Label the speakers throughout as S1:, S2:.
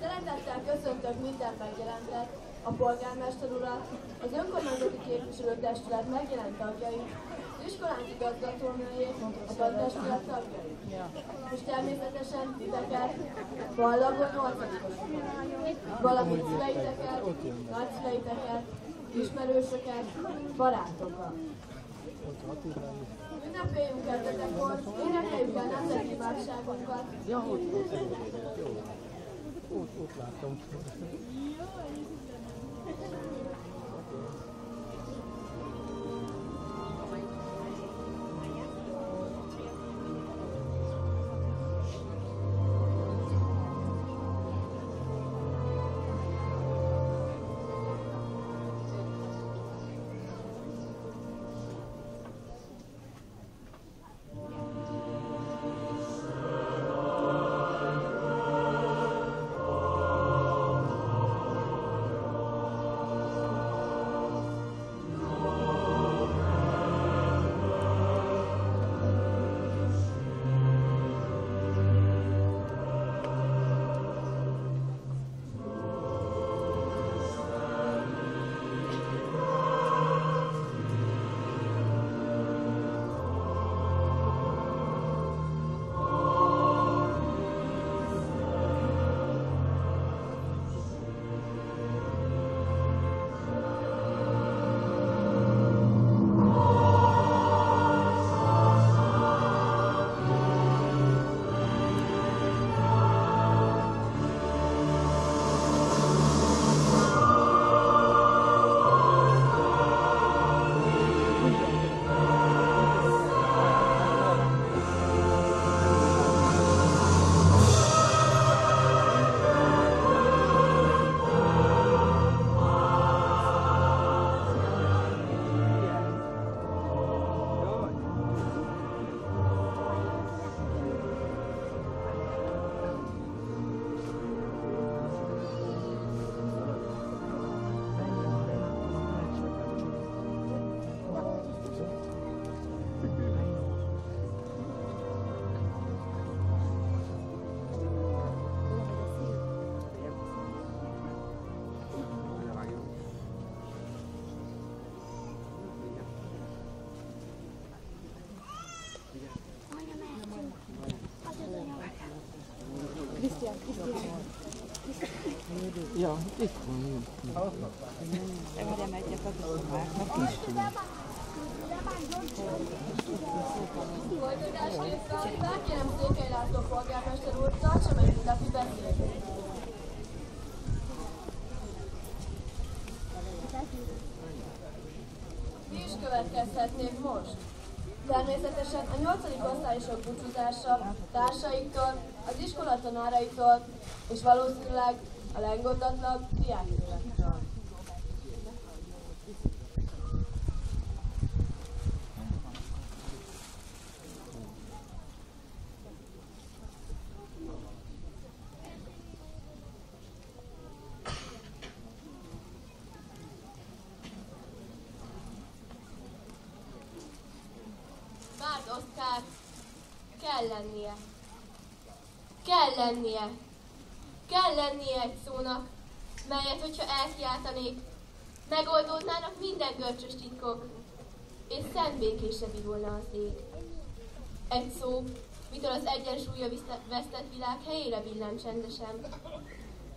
S1: Szeretettel köszöntök minden megjelentet, a polgármester urat, az önkormányzati képviselőtestület megjelent tagjait, az iskolánk igazgatónőjét, a tantestület tagjait. És természetesen titeket, ballagó 8-osokat, valamint szüleiteket, nagyszüleiteket, ismerősöket, barátokat. Ünnepeljünk kezdetekor, énekeljük el nemzeti imádságunkat.
S2: Ja, ott láttam. Ja, itt van.
S3: Erre megyek a dobomáknak is.
S1: Folytatás készre, felkérem Székely László polgármester úr, tartsa meg ünnepi beszédét. Mi is következhetnénk most? Természetesen a 8. osztályosok búcsúzása társaiktól, az iskola tanáraitól, és valószínűleg a leggondotlanabb diákkövektől. Bárd Oszkár, kell lennie. Kell lennie. Kell lennie egy szónak, melyet, hogyha elkiáltanék, megoldódnának minden görcsös titkok, és szent békésre virulna az ég. Egy szó, mitől az egyensúlya vesztett világ helyére billen csendesen.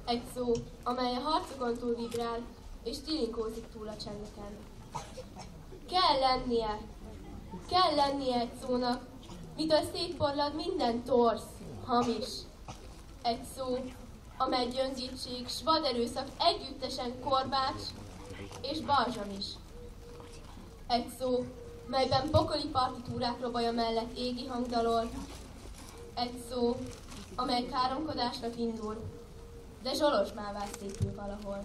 S1: Egy szó, amely a harcokon túl vibrál, és tilinkózik túl a csendeken. Kell lennie. Kell lennie egy szónak, mitől szétporlad minden torz, hamis. Egy szó, amely gyöngítség, s vaderőszak együttesen korbács és balzsam is. Egy szó, melyben pokoli partitúrák robaja mellett égi hangdalol. Egy szó, amely káromkodásnak indul, de zsolozsmává szépül valahol.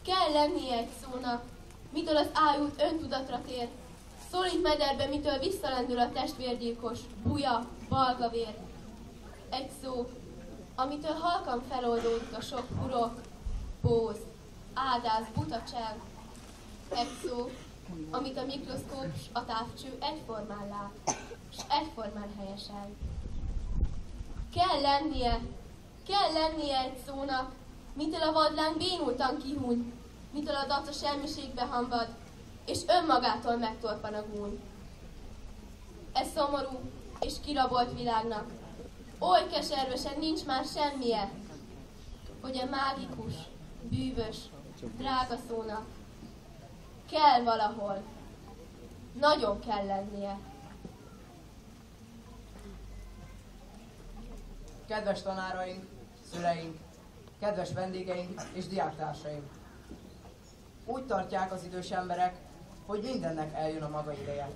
S1: Kell lennie egy szónak, mitől az ájút öntudatra tér, szólít mederbe, mitől visszalendül a testvérgyilkos, buja, balgavér. Egy szó, amitől halkan feloldódik a sok urok, bóz, áldász, buta csend. Egy szó, amit a mikroszkóp s a távcső egyformán lát, s egyformán helyesel. Kell lennie egy szónak, mitől a vadláng bénultan kihúny, mitől a daca semmiségbe hamvad, és önmagától megtorpan a gúny. Ez szomorú és kirabolt világnak oly keservesen nincs már semmije, hogy a mágikus, bűvös, drága szónak kell valahol, nagyon kell lennie.
S4: Kedves tanáraink, szüleink, kedves vendégeink és diáktársaink! Úgy tartják az idős emberek, hogy mindennek eljön a maga ideje.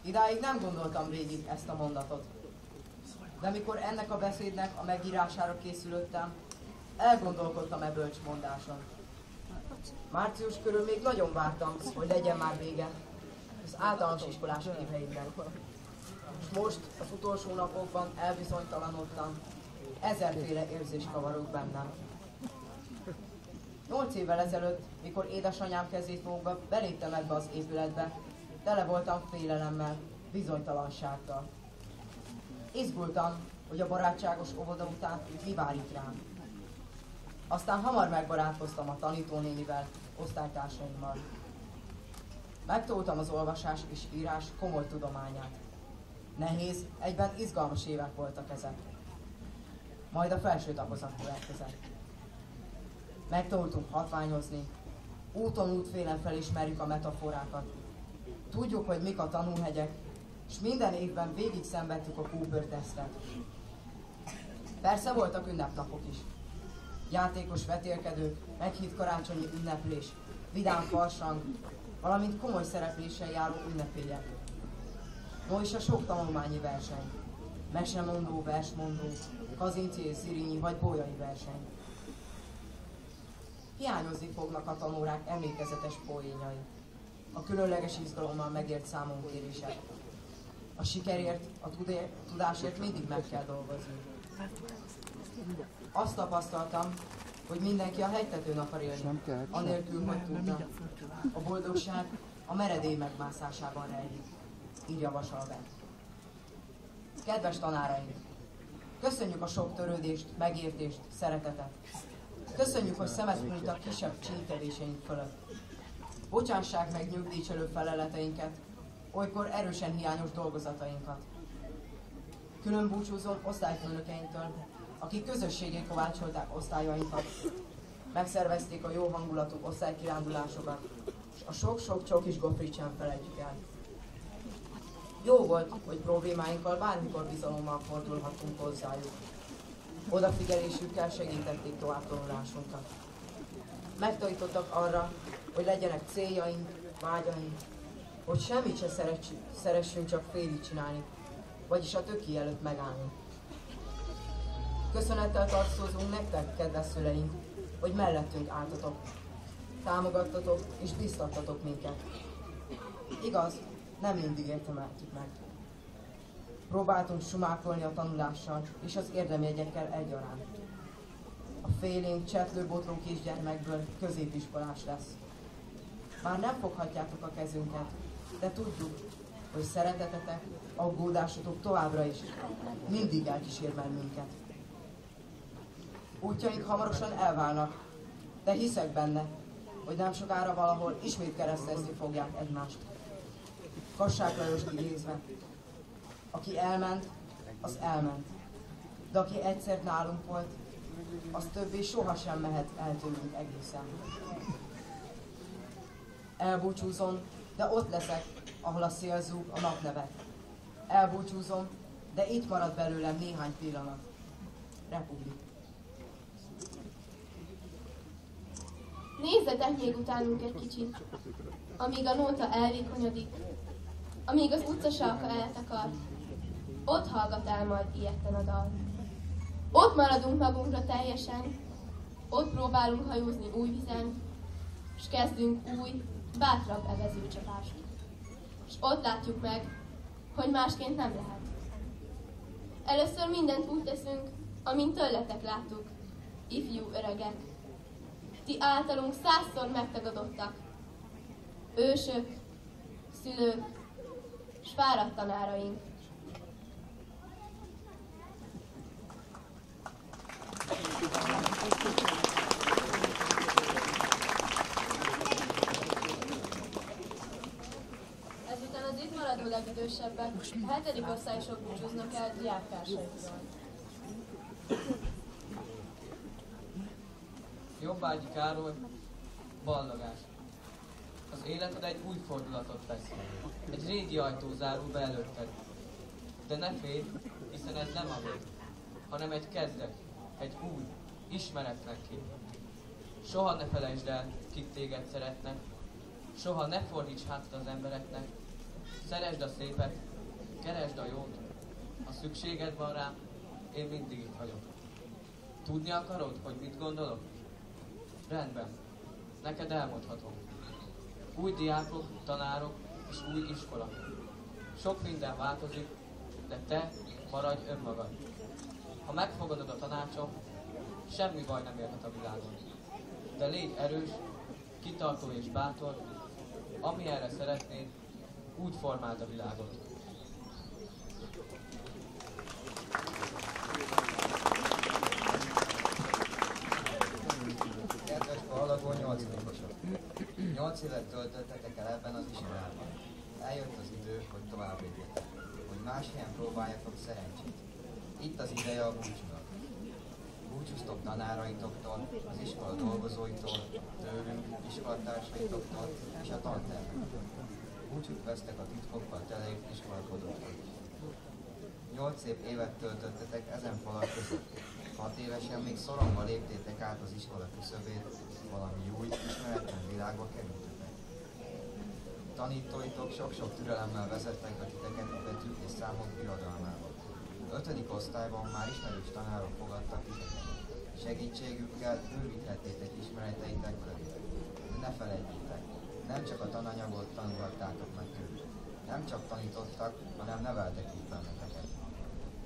S4: Idáig nem gondoltam végig ezt a mondatot. De mikor ennek a beszédnek a megírására készülöttem, elgondolkodtam e bölcs mondáson. Március körül még nagyon vártam, hogy legyen már vége az általános iskolás éveimnek. És most az utolsó napokban elbizonytalanodtam, ezerféle érzés kavarok bennem. 8 évvel ezelőtt, mikor édesanyám kezét fogva beléptem ebbe az épületbe, tele voltam félelemmel, bizonytalansággal. Izgultam, hogy a barátságos óvoda után mi vár itt rám. Aztán hamar megbarátkoztam a tanítónénivel, osztálytársaimmal. Megtoltam az olvasás és írás komoly tudományát. Nehéz, egyben izgalmas évek voltak ezek. Majd a felső tagozat következett. Megtanultunk hatványozni, úton útfélen felismerjük a metaforákat. Tudjuk, hogy mik a tanúhegyek, és minden évben végig szenvedtük a Cooper-tesztet. Persze voltak ünnepnapok is. Játékos vetélkedők, meghitt karácsonyi ünneplés, vidám farsang, valamint komoly szerepléssel járó ünnepélyek. No is a sok tanulmányi verseny, mesemondó, versmondó, Kazinci és Zirínyi vagy Bolyai verseny. Hiányozni fognak a tanórák emlékezetes poénjai, a különleges izgalommal megért számonkérések. A sikerért, a tudásért mindig meg kell dolgozni. Azt tapasztaltam, hogy mindenki a hegytetőn akar élni, anélkül, hogy tudna. A boldogság a meredély megmászásában rejlik, írja Vasalbert. Kedves tanáraink! Köszönjük a sok törődést, megértést, szeretetet. Köszönjük, hogy szemet hunytak kisebb csínkevéseink fölött. Bocsássák meg nyugdíjcselő feleleteinket, olykor erősen hiányos dolgozatainkat. Külön búcsúzom osztályfőnökeinktől, akik közösségé kovácsolták osztályainkat, megszervezték a jó hangulatú osztálykirándulásokat, és a sok-sok csokis gofrit sem felejtjük el. Jó volt, hogy problémáinkkal bármikor bizalommal fordulhatunk hozzájuk. Odafigyelésükkel segítették továbbtanulásunkat. Megtanítottak arra, hogy legyenek céljaink, vágyaink, hogy semmit se szeressünk csak félig csinálni, vagyis a töki előtt megállni. Köszönettel tartozunk nektek, kedves szüleink, hogy mellettünk álltatok, támogattatok és biztattatok minket. Igaz, nem mindig értemeltük meg. Próbáltunk sumákolni a tanulással és az érdemjegyekkel egyaránt. A félénk, csetlőbotró kisgyermekből középiskolás lesz. Már nem foghatjátok a kezünket, de tudjuk, hogy szeretetetek, aggódásotok továbbra is mindig elkísér bennünket. Útjaink hamarosan elválnak, de hiszek benne, hogy nem sokára valahol ismét keresztezni fogják egymást. Kassák Lajost idézve, aki elment, az elment, de aki egyszer nálunk volt, az többé sohasem mehet el tőlünk egészen. Elbúcsúzom, de ott leszek, ahol a szél zúg a napnevet. Elbúcsúzom, de itt marad belőlem néhány pillanat. Republik.
S1: Nézzetek még utánunk egy kicsit, amíg a nóta elvékonyodik, amíg az utcasarka eltakar, ott hallgat el majd ilyetten a dal. Ott maradunk magunkra teljesen, ott próbálunk hajózni új vizen, és kezdünk új, bátrabb evezőcsapást. És ott látjuk meg, hogy másként nem lehet. Először mindent úgy teszünk, amint tőletek láttuk, ifjú öregek. Ti általunk 100-szor megtagadottak. Ősök, szülők, s fáradt tanáraink.
S5: Ezután az itt maradó legidősebbek, a 7. osztályosok búcsúznak el diáktársaikról.
S2: Jobbágyi Károly, ballagás. Az életed egy új fordulatot vesz. Egy régi ajtó zárul be előtted. De ne félj, hiszen ez nem a vég, hanem egy kezdet, egy új, ismeretlen kép. Soha ne felejtsd el, kik téged szeretnek, soha ne fordíts hátat az embereknek. Szeresd a szépet, keresd a jót, ha szükséged van rám, én mindig itt vagyok. Tudni akarod, hogy mit gondolok? Rendben, neked elmondhatom. Új diákok, tanárok és új iskola. Sok minden változik, de te maradj önmagad. Ha megfogadod a tanácsom, semmi baj nem érhet a világon. De légy erős, kitartó és bátor, amilyenre szeretnéd, úgy formáld a világot.
S6: Kedves ballagó 8-osok! 8 évet töltöttetek el ebben az iskolában. Eljött az idő, hogy tovább lépjetek, hogy más helyen próbáljatok szerencsét. Itt az ideje a búcsúnak. Búcsúztok tanáraitoktól, az iskola dolgozóitól, tőlünk, iskolatársaitoktól és a tantermektől. Búcsút vesztek a titkokkal teleírt iskolakodoktól. 8 szép évet töltöttetek ezen falak között. 6 évesen még szorongva léptétek át az iskola küszöbét, valami új, ismeretlen világba kerültetek. Tanítóitok sok-sok türelemmel vezettek be titeket a betűk és számok birodalmába. 5. osztályban már ismerős tanárok fogadtak titeket. Segítségükkel bővíthettétek ismereteitek körét. De ne felejtjétek, nem csak a tananyagot tanulhattátok meg tőlük. Nem csak tanítottak, hanem neveltek itt benneteket.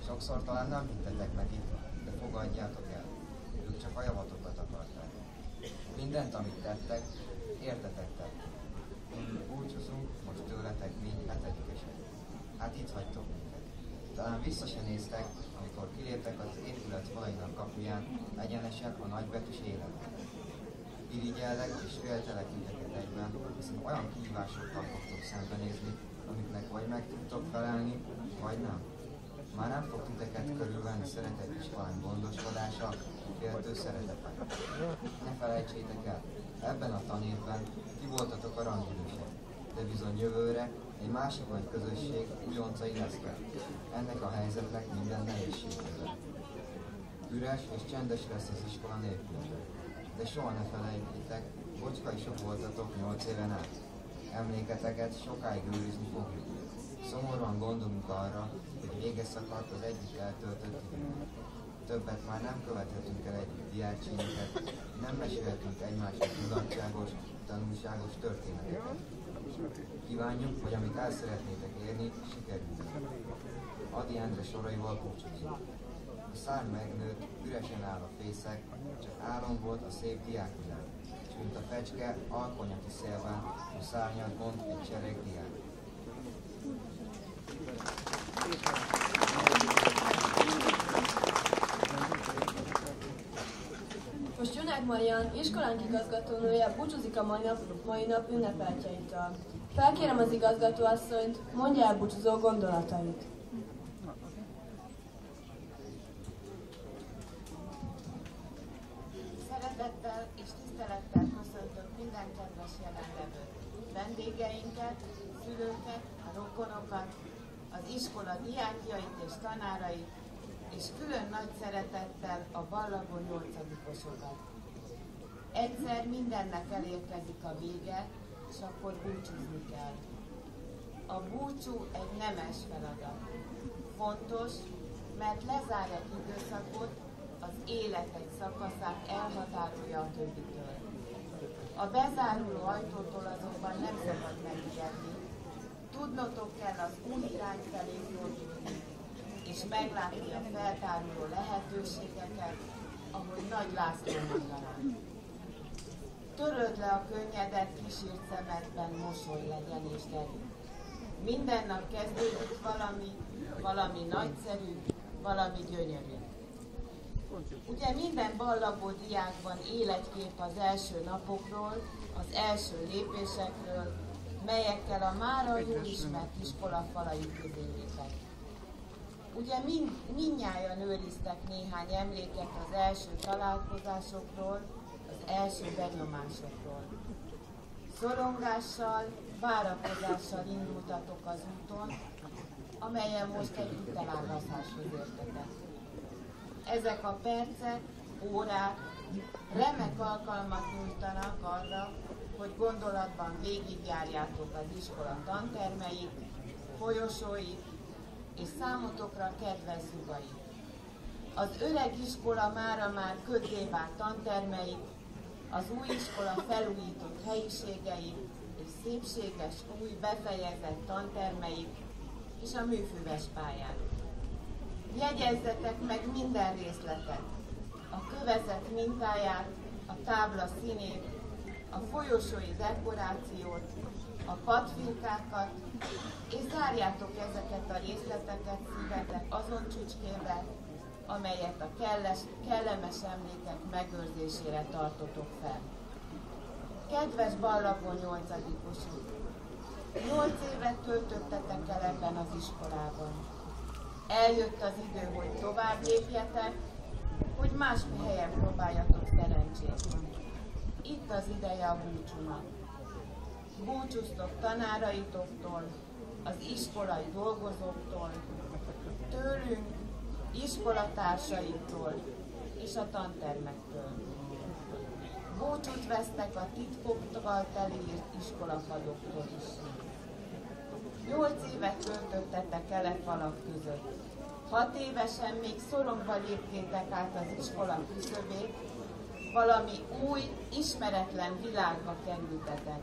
S6: Sokszor talán nem hittetek nekik, de fogadjátok el. Ők csak a javatokat akarták. Mindent, amit tettek, értetek tettek. Búcsúzunk most tőletek mi 7-esek. Hát itt hagytok minket. Talán vissza se néztek, amikor kiléptek az épület falainak kapuján, egyenesen a nagybetűs életbe. Irigyellek és féltelek titeket egyben, hiszen olyan kihívásokkal fogtok szembenézni, amiknek vagy meg tudtok felelni, vagy nem. Már nem fog titeket körülvenni szeretett iskolán gondoskodása, féltő szeretetek. Ne felejtsétek el, ebben a tanévben ti voltatok a rangidősek, de bizony jövőre egy másik nagy közösség újoncai lesznek. Ennek a helyzetnek minden nehézségével. Üres és csendes lesz az iskola nélkül. De soha ne felejtjétek, bocskai sok voltatok 8 éven át. Emléketeket sokáig őrizni fogjuk. Szomorúan gondolunk arra, hogy vége szakadt az egyik eltöltött időnek. Többet már nem követhetünk el együtt diákségeket, nem mesélhetünk egymásnak mulatságos, tanulságos történeteket. Kívánjuk, hogy amit el szeretnétek érni, sikerüljön. Ady Endre soraival búcsúzunk. A szár megnőtt, üresen áll a fészek, csak álom volt a szép diákvilág, és mint a fecske, alkonyati szélben, a szárnyat bont egy csereg diák.
S5: Most Junák Marian, iskolánk igazgatónője búcsúzik a mai nap ünnepeltjeitől. Felkérem az igazgatóasszonyt, mondja el búcsúzó gondolatait.
S7: Szeretettel és tisztelettel köszöntök minden kedves jelenlevőt, vendégeinket, szülőket, a rokonokat, az iskola diákjait és tanárait, és külön nagy szeretettel a ballagó 8-osokat. Egyszer mindennek elérkezik a vége, és akkor búcsúzni kell. A búcsú egy nemes feladat. Fontos, mert lezár egy időszakot, az élet egy szakaszát elhatárolja a többitől. A bezáruló ajtótól azonban nem szabad megijedni. Tudnotok kell az új irány felé fordulni, és meglátni a feltáruló lehetőségeket, ahogy Nagy László mondaná. Töröld le a könnyedet, kisírt szemedben mosoly legyen és derű. Minden nap kezdődik valami nagyszerű, valami gyönyörű. Ugye minden ballagó diákban életkép az első napokról, az első lépésekről, melyekkel a mára jól ismert iskola falai közé lépett. Ugye mindnyájan őriztek néhány emléket az első találkozásokról, az első benyomásokról. Szorongással, várakozással indultatok az úton, amelyen most egy elágazáshoz értetek. Ezek a percek, órák remek alkalmat nyújtanak arra, hogy gondolatban végigjárjátok az iskola tantermeit, folyosóit és számotokra kedves zugait. Az öreg iskola mára már közzé vált tantermeit, az új iskola felújított helyiségeit és szépséges új befejezett tantermeit és a műfüves pályát. Jegyezzetek meg minden részletet, a kövezet mintáját, a tábla színét, a folyosói dekorációt, a padfirkákat, és zárjátok ezeket a részleteket szívetek azon csücskébe, amelyet a kellemes emlékek megőrzésére tartotok fel. Kedves ballagó 8-osok! 8 évet töltöttetek el ebben az iskolában. Eljött az idő, hogy tovább lépjetek, hogy más helyen próbáljatok szerencsét. Itt az ideje a búcsúnak. Búcsúztok tanáraitoktól, az iskolai dolgozóktól, tőlünk, iskolatársaitól és a tantermektől. Búcsút vesztek a titkokkal telírt iskolafadoktól is. 8 évet töltöttetek el e falak között. 6 évesen még szorongva léptétek át az iskola küszöbét, valami új, ismeretlen világba kerültetek.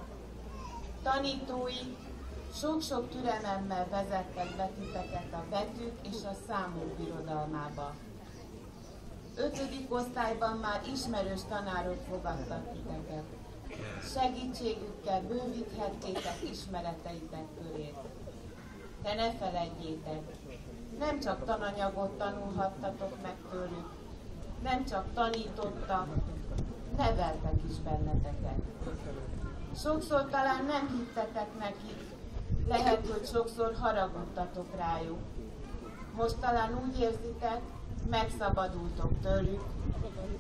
S7: Tanítói sok-sok türelemmel vezettek be titeket a betűk és a számok birodalmába. 5. osztályban már ismerős tanárok fogadtak titeket. Segítségükkel bővíthettétek ismereteitek körét. De ne feledjétek, nem csak tananyagot tanulhattatok meg tőlük, nem csak tanítottak, neveltek is benneteket. Sokszor talán nem hittetek nekik, lehet, hogy sokszor haragudtatok rájuk. Most talán úgy érzitek, megszabadultok tőlük,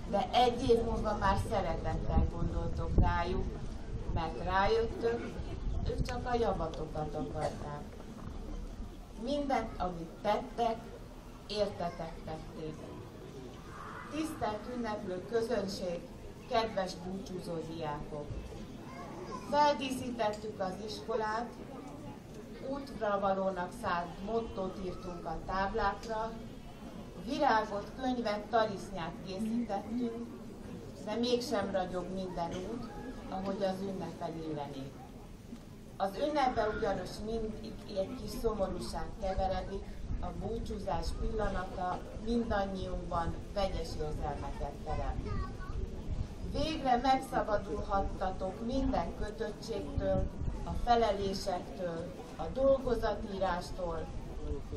S7: de egy év múlva már szeretettel gondoltok rájuk, mert rájöttök, ők csak a javatokat akarták. Mindent, amit tettek, értetek tették. Tisztelt ünneplő közönség, kedves búcsúzó diákok! Feldíszítettük az iskolát, útra valónak szánt mottót írtunk a táblákra, virágot, könyvet, tarisznyát készítettünk, de mégsem ragyog minden út, ahogy az ünnepen illenék. Az ünnepbe ugyanis mindig egy kis szomorúság keveredik, a búcsúzás pillanata mindannyiunkban vegyes érzelmeket teremt. Végre megszabadulhattatok minden kötöttségtől, a felelésektől, a dolgozatírástól,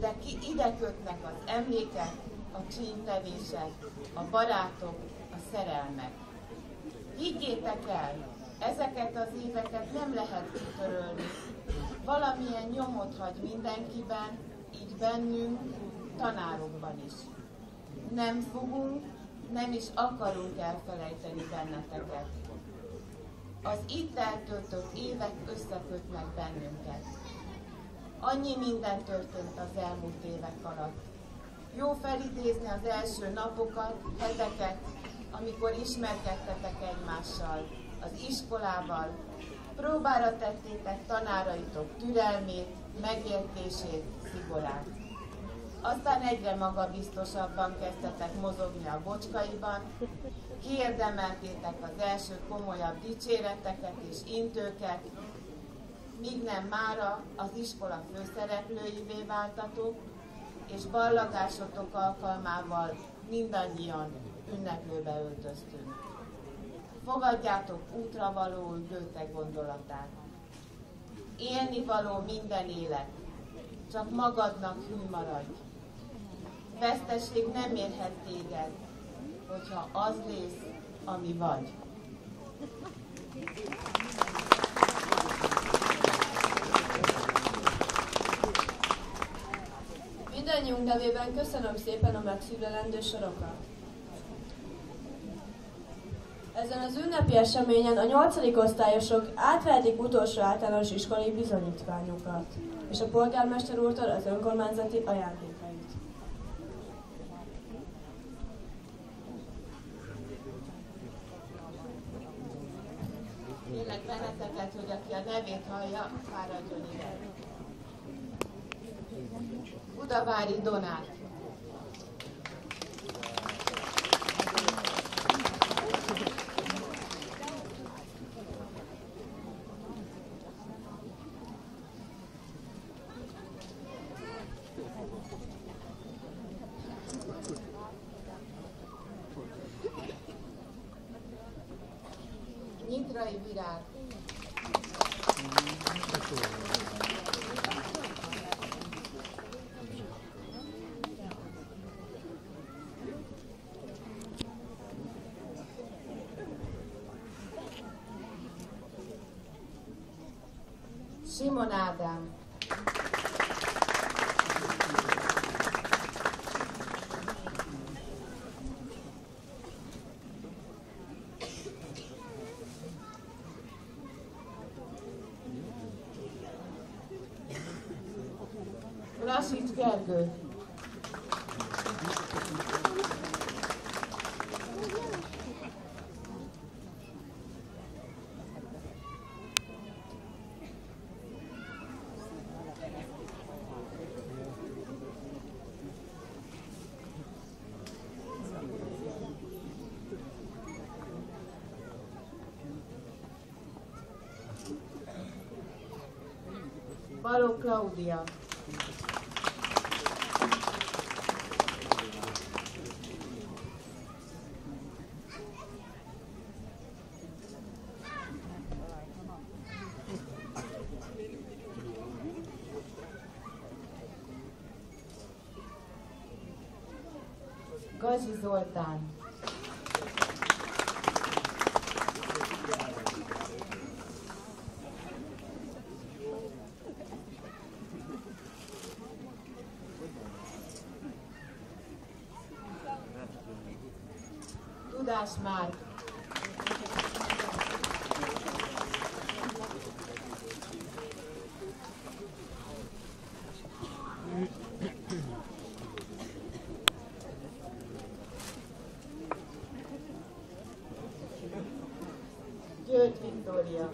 S7: de ki ide kötnek az emlékek, a csíntevések, a barátok, a szerelmek. Higgyétek el, ezeket az éveket nem lehet kitörölni. Valamilyen nyomot hagy mindenkiben, így bennünk, tanárokban is. Nem fogunk, nem is akarunk elfelejteni benneteket. Az itt eltöltött évek összekötnek bennünket. Annyi minden történt az elmúlt évek alatt. Jó felidézni az első napokat, heteket, amikor ismerkedtetek egymással, az iskolával, próbára tettétek tanáraitok türelmét, megértését, szigorát. Aztán egyre magabiztosabban kezdtetek mozogni a bocskaiban, kiérdemeltétek az első komolyabb dicséreteket és intőket, míg nem mára az iskola főszereplőivé váltatok, és ballagásotok alkalmával mindannyian ünneplőbe öltöztünk. Fogadjátok útravalóul Goethe gondolatát. Élni való minden élet, csak magadnak hű maradj. Veszteség nem érhet téged, hogyha az lész, ami vagy.
S5: Mindannyiunk nevében köszönöm szépen a megszívlelendő sorokat. Ezen az ünnepi eseményen a 8. osztályosok átvehetik utolsó általános iskolai bizonyítványukat, és a polgármester úrtól az önkormányzati ajándékait.
S7: Kérlek benneteket, hogy aki a nevét hallja, fáradjon ide. Budavári Donát. Nyitrai Virág. Simon Ádám. Rasics Gergő. Balogh Klaudia. Gazsi Zoltán. Budás Márk. György Viktória.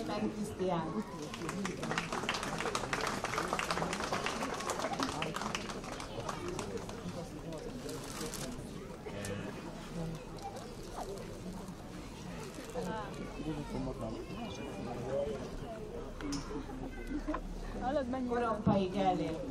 S7: Németh Krisztián. Korompai Gellért.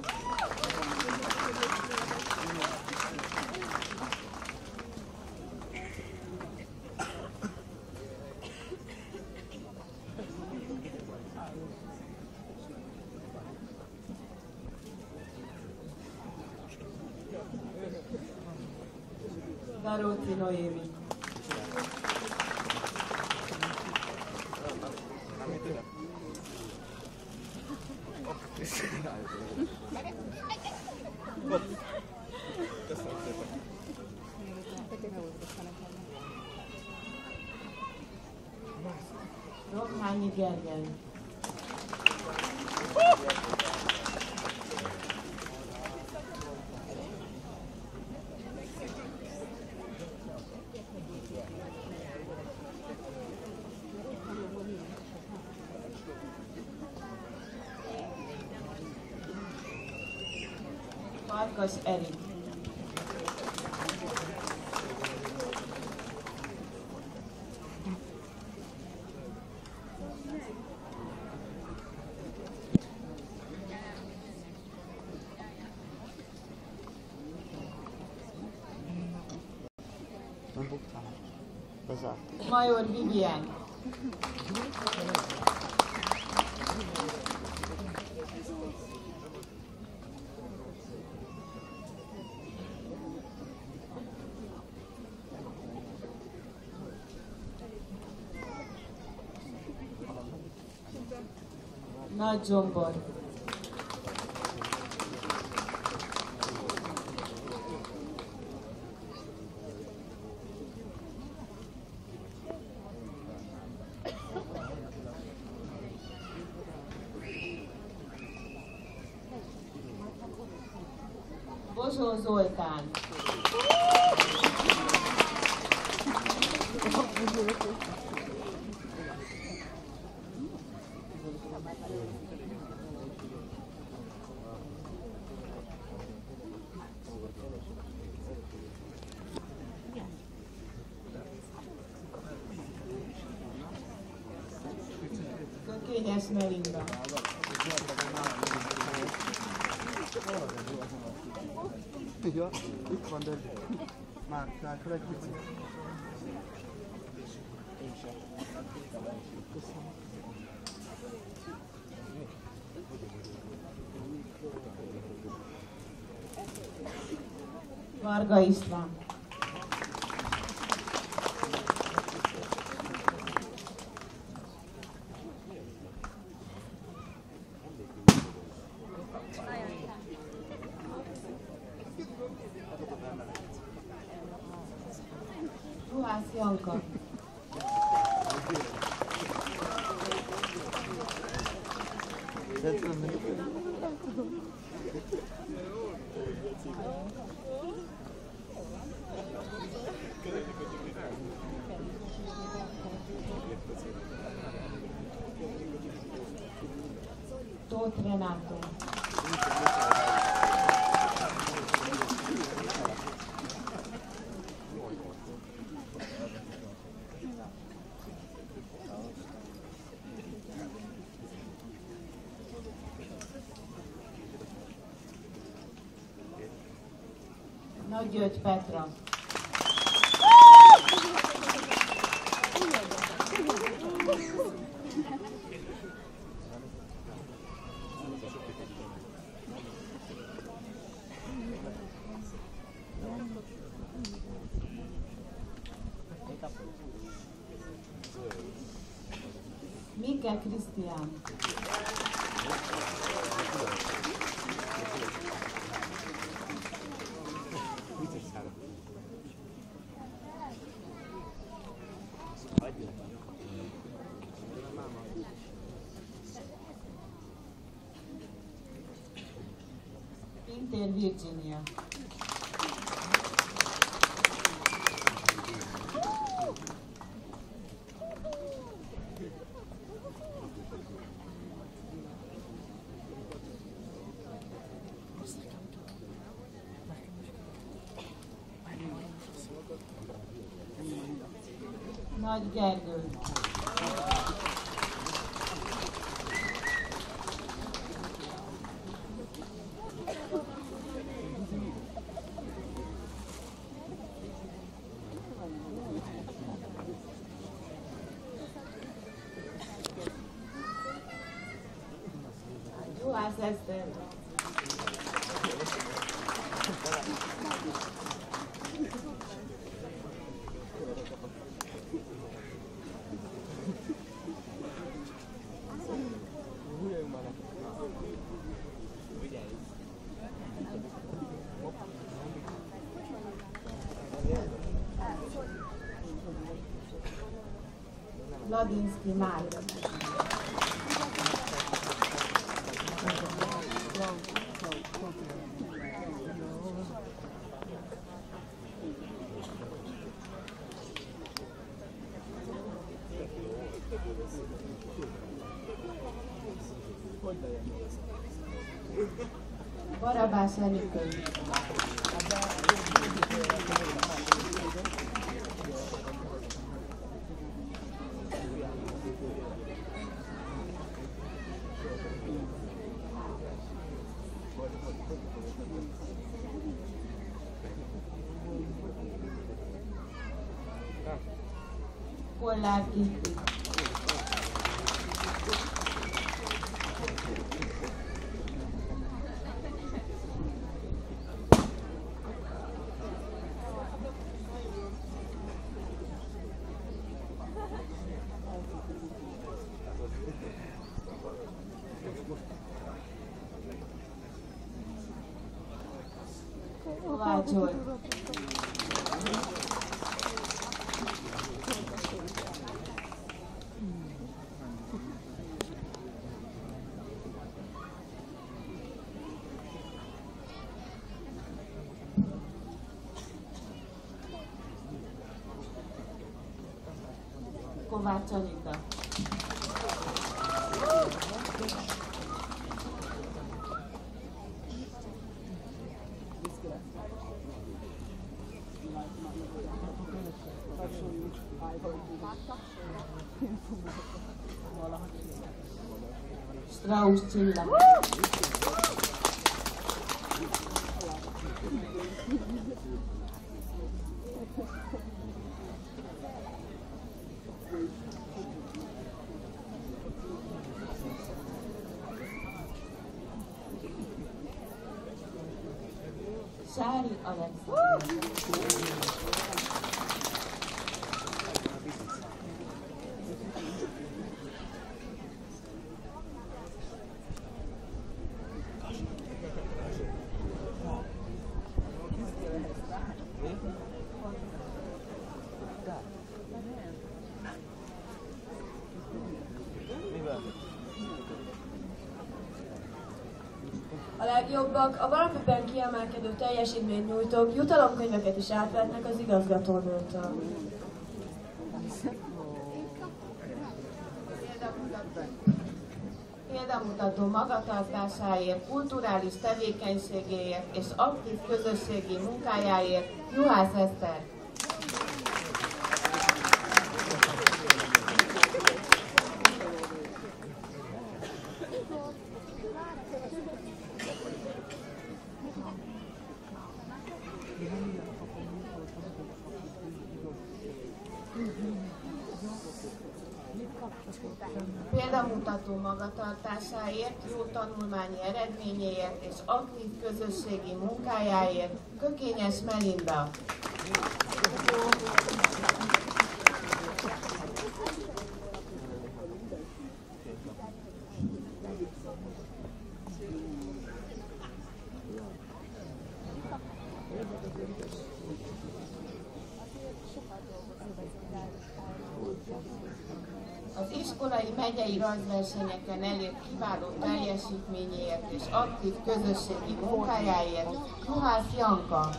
S7: Daróci Noémi. Rokhányi Gergely. Farkas Erik. Major Vivien. Nagy Zsombor. Bozsó Zoltán. Kökényes Melinda.
S8: Ja, itt van, de már elfelejtjük.
S7: Varga István. Ruhász Janka. Tóth Renátó. Nagy György Petra. Szürke Krisztián. Pintér Virginia. Nagy Gergő. Juhász Eszter. Ladinszki Márk. Barabás Enikő. Kollár Kitti. Kovács Zsolt. Kovács Anita. Strauss Csilla. Sári Alexander.
S5: A legjobbak, a valamiben kiemelkedő teljesítményt nyújtók jutalomkönyveket is átvetnek az igazgatónőtől.
S7: Példamutató magatartásáért, kulturális tevékenységéért és aktív közösségi munkájáért Juhász Eszter. Példamutató magatartásáért, jó tanulmányi eredményéért és aktív közösségi munkájáért Kökényes Melinda. Az iskolai megyei rajzversenyeken elért kiváló teljesítményéért és aktív közösségi munkájáért Juhász Janka.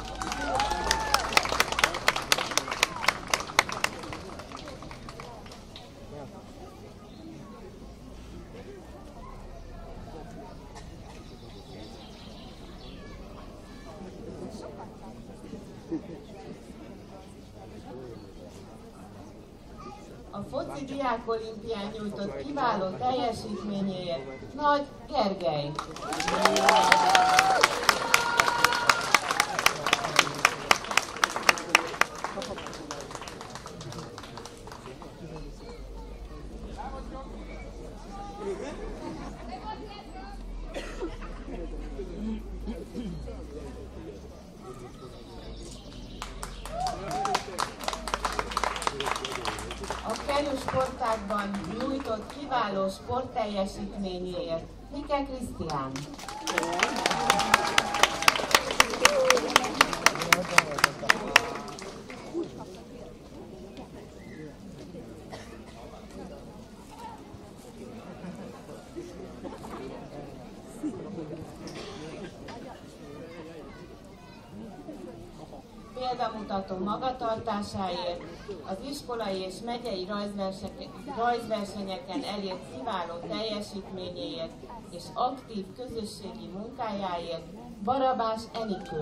S7: A foci diákolimpián nyújtott kiváló teljesítményéért Nagy Gergely. Sportágban nyújtott kiváló sportteljesítményéért Mike Krisztián. Példamutató magatartásáért, az iskolai és megyei rajzversenyeken elért kiváló teljesítményéért és aktív közösségi munkájáért Barabás Enikő.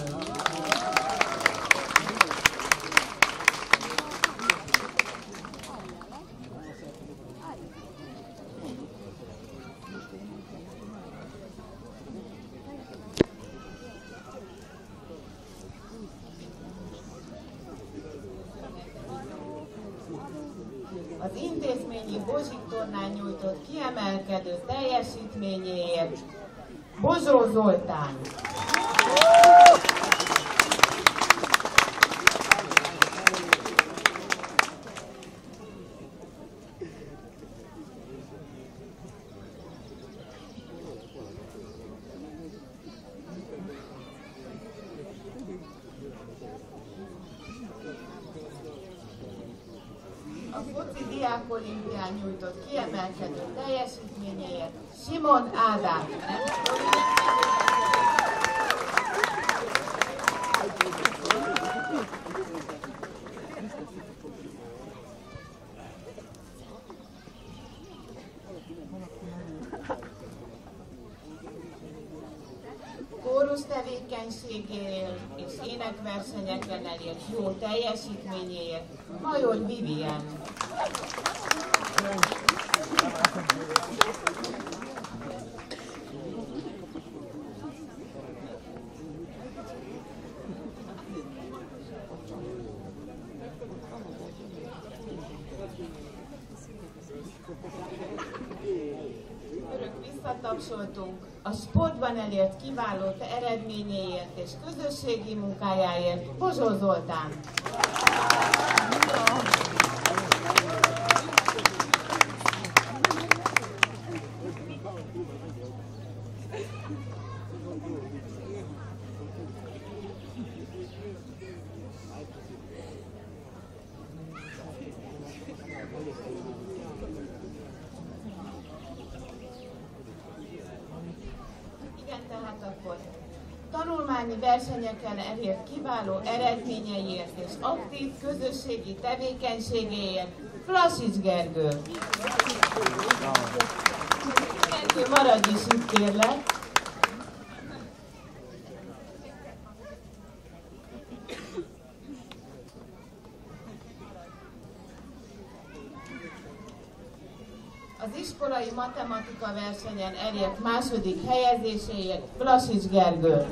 S7: Az intézményi Bozsik tornán nyújtott kiemelkedő teljesítményéért Bozsó Zoltán. A foci diákolimpián nyújtott kiemelkedő teljesítményéért Simon Ádám. Kórus tevékenységéért és énekversenyeken elért jó teljesítményéért Major Vivien. Örök visszatapsoltunk a sportban elért kiváló eredményéért és közösségi munkájáért Bozsó Zoltán. Igen, tehát akkor tanulmányi versenyeken elért kiváló eredményeiért és aktív közösségi tevékenységéért Flasics Gergő. Gergő, maradj is itt, kérlek. Az iskolai matematika versenyen elért második helyezéséért Flasics Gergő.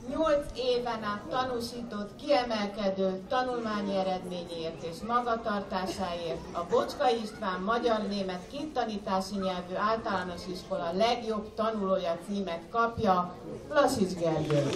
S7: Nyolc éven át tanúsított kiemelkedő tanulmányi eredményéért és magatartásáért a Bocska István magyar-német kéttanítási nyelvű általános iskola legjobb tanulója címet kapja Flasics Gergő.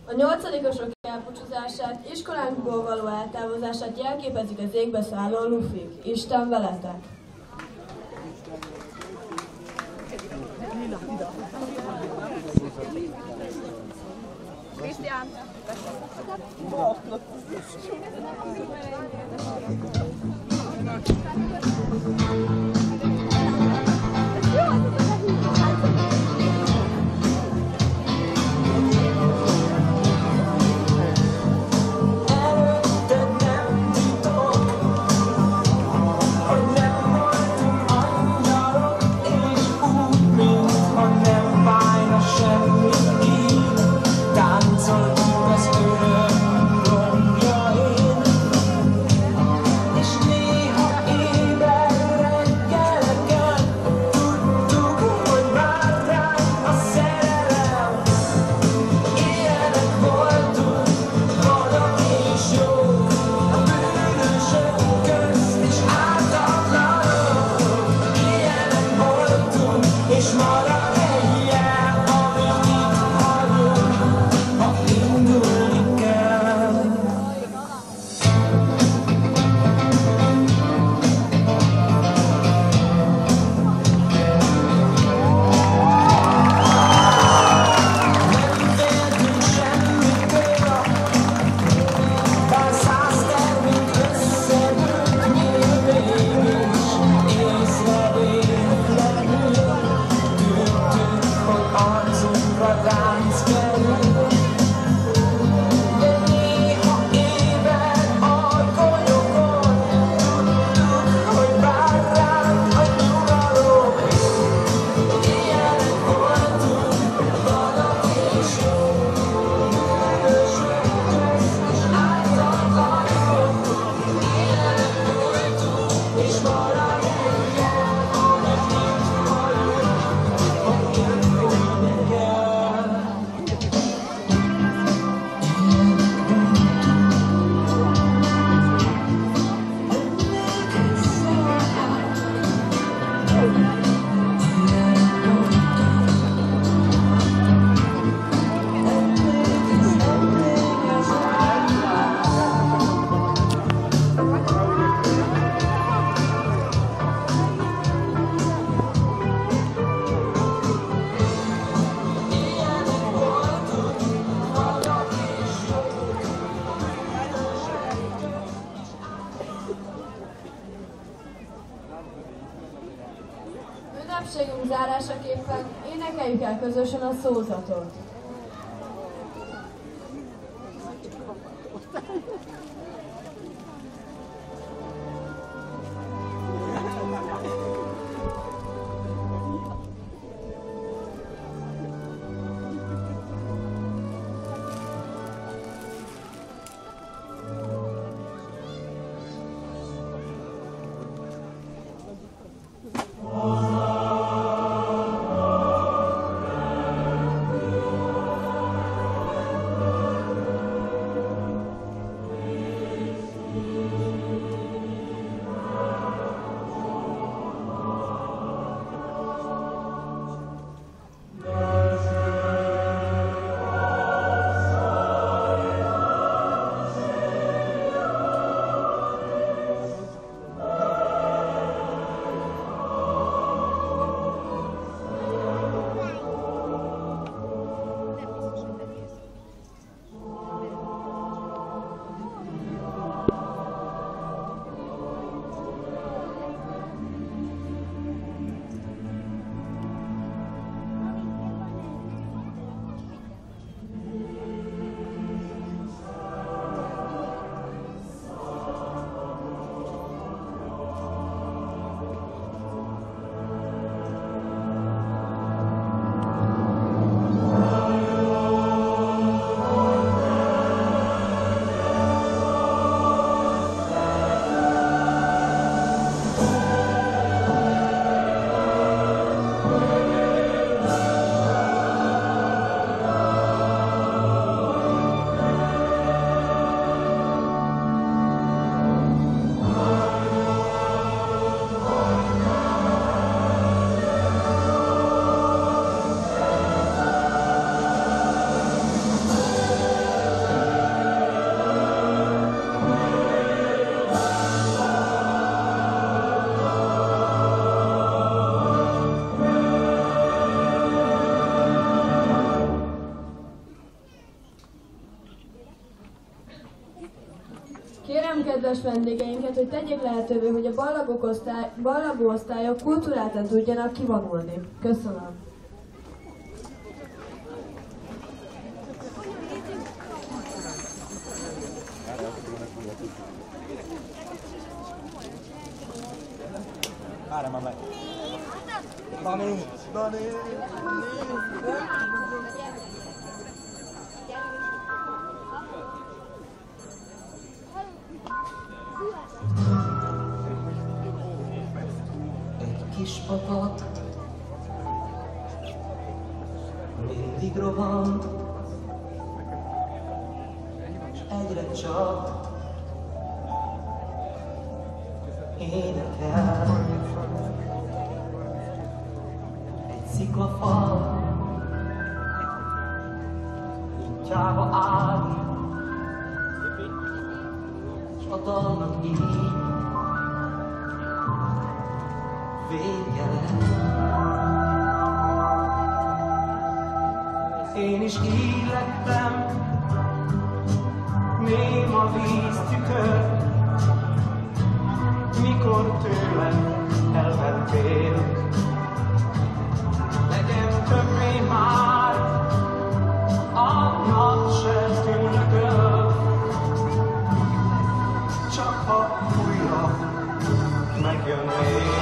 S5: A 8-osok elbúcsúzását, iskolánkból való eltávozását jelképezik az égbe szálló lufik. Isten veletek!
S3: Krisztián!
S5: Ünnepségünk zárásaképpen énekeljük el közösen a szózatot. kedves vendégeinket, hogy tegyék lehetővé, hogy a ballagó osztályok kultúráltan tudjanak kivonulni. Köszönöm.
S8: Várj már meg! Dani! Dani!
S9: Egy kis patak mindig rohan, s egyre csak énekel. Egy sziklafal útjába áll, s a dalnak így vége lett. Én is így lettem, néma víztükör, mikor tőlem elmentél. Nekem többé már a nap se tűnököl, csak ha újra megjönnél.